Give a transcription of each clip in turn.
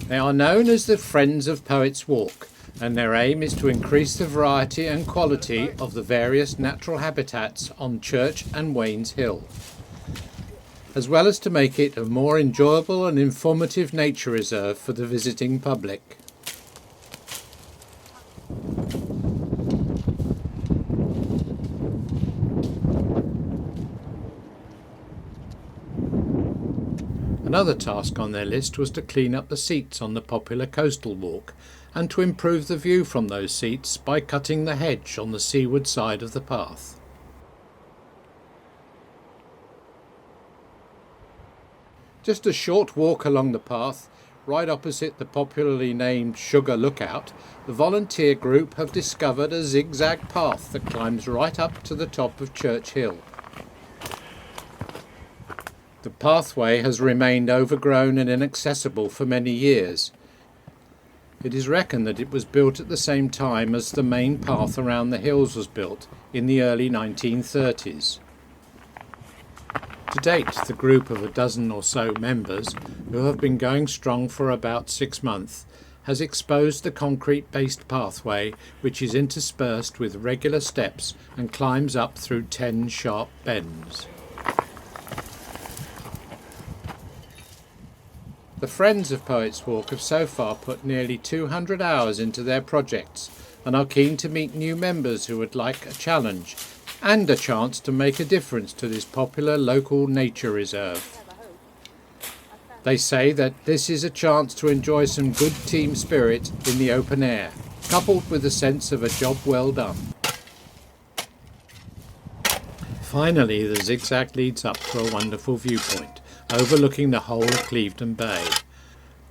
They are known as the Friends of Poets Walk, and their aim is to increase the variety and quality of the various natural habitats on Church and Wains Hill, as well as to make it a more enjoyable and informative nature reserve for the visiting public. Another task on their list was to clean up the seats on the popular coastal walk and to improve the view from those seats by cutting the hedge on the seaward side of the path. Just a short walk along the path, right opposite the popularly named Sugar Lookout, the volunteer group have discovered a zigzag path that climbs right up to the top of Church Hill. The pathway has remained overgrown and inaccessible for many years. It is reckoned that it was built at the same time as the main path around the hills was built in the early 1930s. To date, the group of a dozen or so members, who have been going strong for about 6 months, has exposed the concrete-based pathway, which is interspersed with regular steps and climbs up through 10 sharp bends. The Friends of Poets Walk have so far put nearly 200 hours into their projects and are keen to meet new members who would like a challenge and a chance to make a difference to this popular local nature reserve. They say that this is a chance to enjoy some good team spirit in the open air, coupled with a sense of a job well done. Finally, the zigzag leads up to a wonderful viewpoint, overlooking the whole of Clevedon Bay.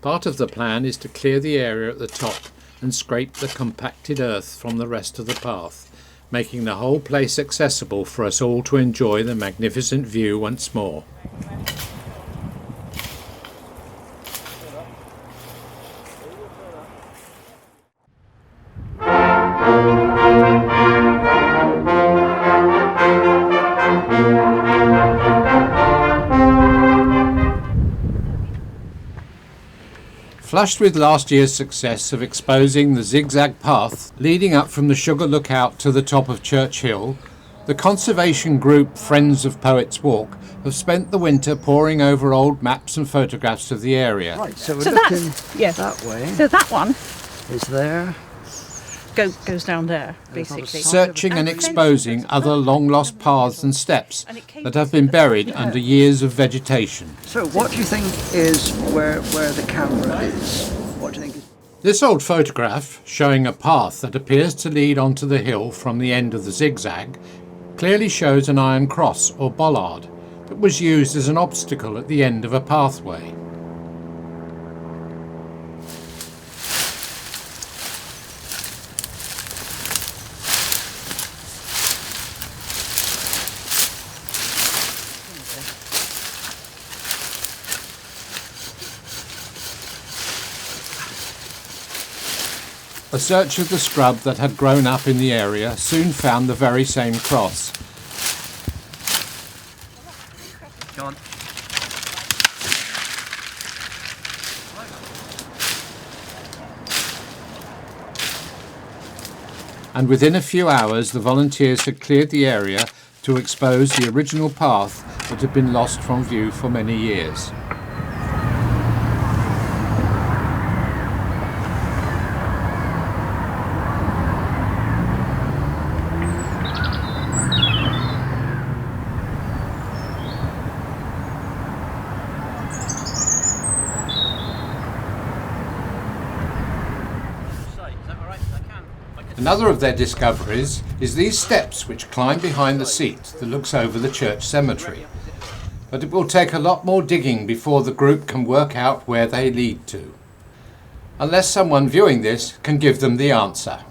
Part of the plan is to clear the area at the top and scrape the compacted earth from the rest of the path, making the whole place accessible for us all to enjoy the magnificent view once more. Flushed with last year's success of exposing the zigzag path leading up from the Sugar Lookout to the top of Church Hill, the conservation group Friends of Poets Walk have spent the winter poring over old maps and photographs of the area. Right, so we're looking that way. So that one is there. goes down there, basically. Searching and exposing other long-lost paths and steps that have been buried under years of vegetation. So what do you think is where the camera is? What do you think is... This old photograph, showing a path that appears to lead onto the hill from the end of the zigzag, clearly shows an iron cross or bollard that was used as an obstacle at the end of a pathway. A search of the scrub that had grown up in the area soon found the very same cross. John. And within a few hours the volunteers had cleared the area to expose the original path that had been lost from view for many years. Another of their discoveries is these steps which climb behind the seat that looks over the church cemetery. But it will take a lot more digging before the group can work out where they lead to. Unless someone viewing this can give them the answer.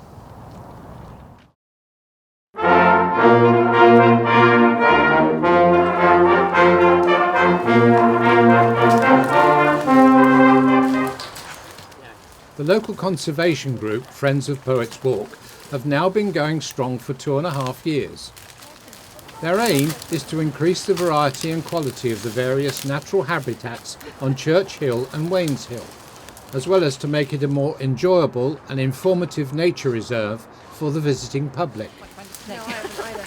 The local conservation group, Friends of Poets Walk, have now been going strong for 2.5 years. Their aim is to increase the variety and quality of the various natural habitats on Church Hill and Wains Hill, as well as to make it a more enjoyable and informative nature reserve for the visiting public. No, I haven't either.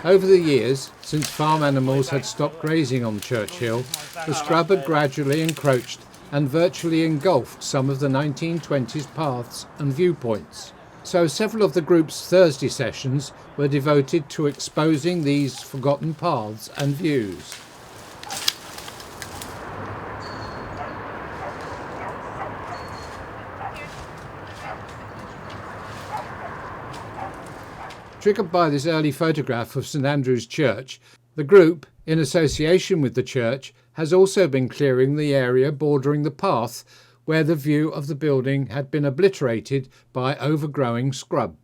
Over the years, since farm animals had stopped grazing on Church Hill, the scrub had gradually encroached and virtually engulfed some of the 1920s paths and viewpoints. So several of the group's Thursday sessions were devoted to exposing these forgotten paths and views. Triggered by this early photograph of St Andrew's Church, the group, in association with the church, has also been clearing the area bordering the path where the view of the building had been obliterated by overgrowing scrub.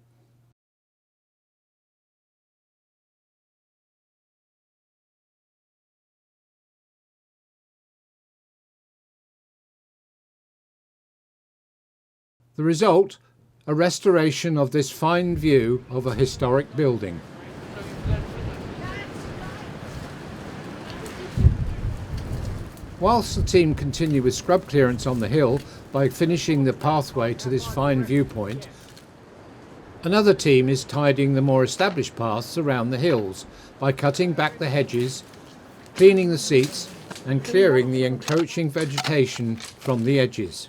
The result? A restoration of this fine view of a historic building. Whilst the team continue with scrub clearance on the hill by finishing the pathway to this fine viewpoint, another team is tidying the more established paths around the hills by cutting back the hedges, cleaning the seats and clearing the encroaching vegetation from the edges.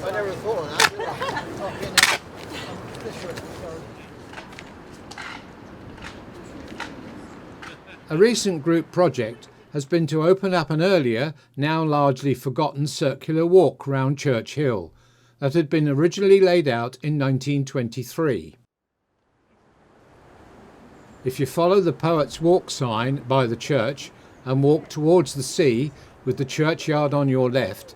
I never thought of that. A recent group project has been to open up an earlier, now largely forgotten circular walk round Church Hill that had been originally laid out in 1923. If you follow the Poets' Walk sign by the church and walk towards the sea with the churchyard on your left,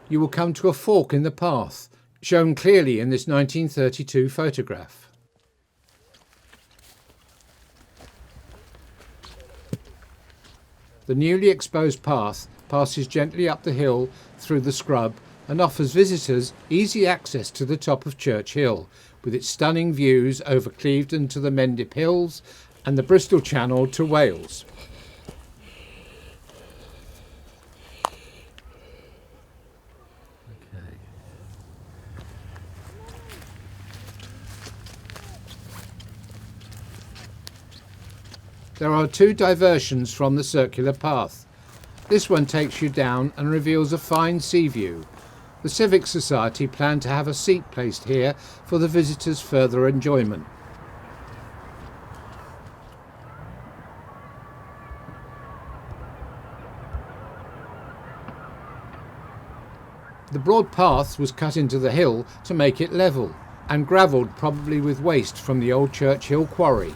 you will come to a fork in the path, shown clearly in this 1932 photograph. The newly exposed path passes gently up the hill through the scrub and offers visitors easy access to the top of Church Hill, with its stunning views over Clevedon to the Mendip Hills and the Bristol Channel to Wales. There are two diversions from the circular path. This one takes you down and reveals a fine sea view. The Civic Society plan to have a seat placed here for the visitors' further enjoyment. The broad path was cut into the hill to make it level, and gravelled probably with waste from the old Church Hill quarry.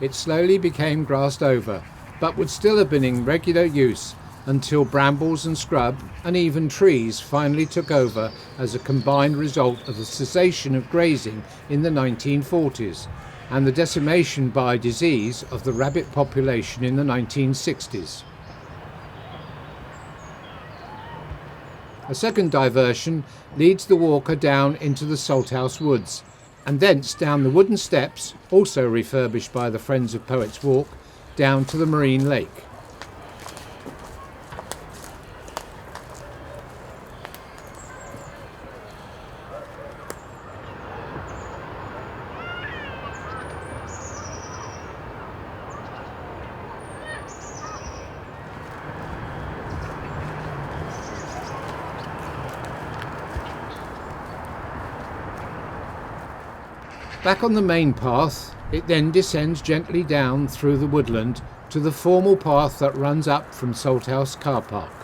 It slowly became grassed over, but would still have been in regular use until brambles and scrub and even trees finally took over as a combined result of the cessation of grazing in the 1940s and the decimation by disease of the rabbit population in the 1960s. A second diversion leads the walker down into the Salthouse Woods, and thence down the wooden steps, also refurbished by the Friends of Poets Walk, down to the Marine Lake. Back on the main path, it then descends gently down through the woodland to the formal path that runs up from Salthouse Car Park.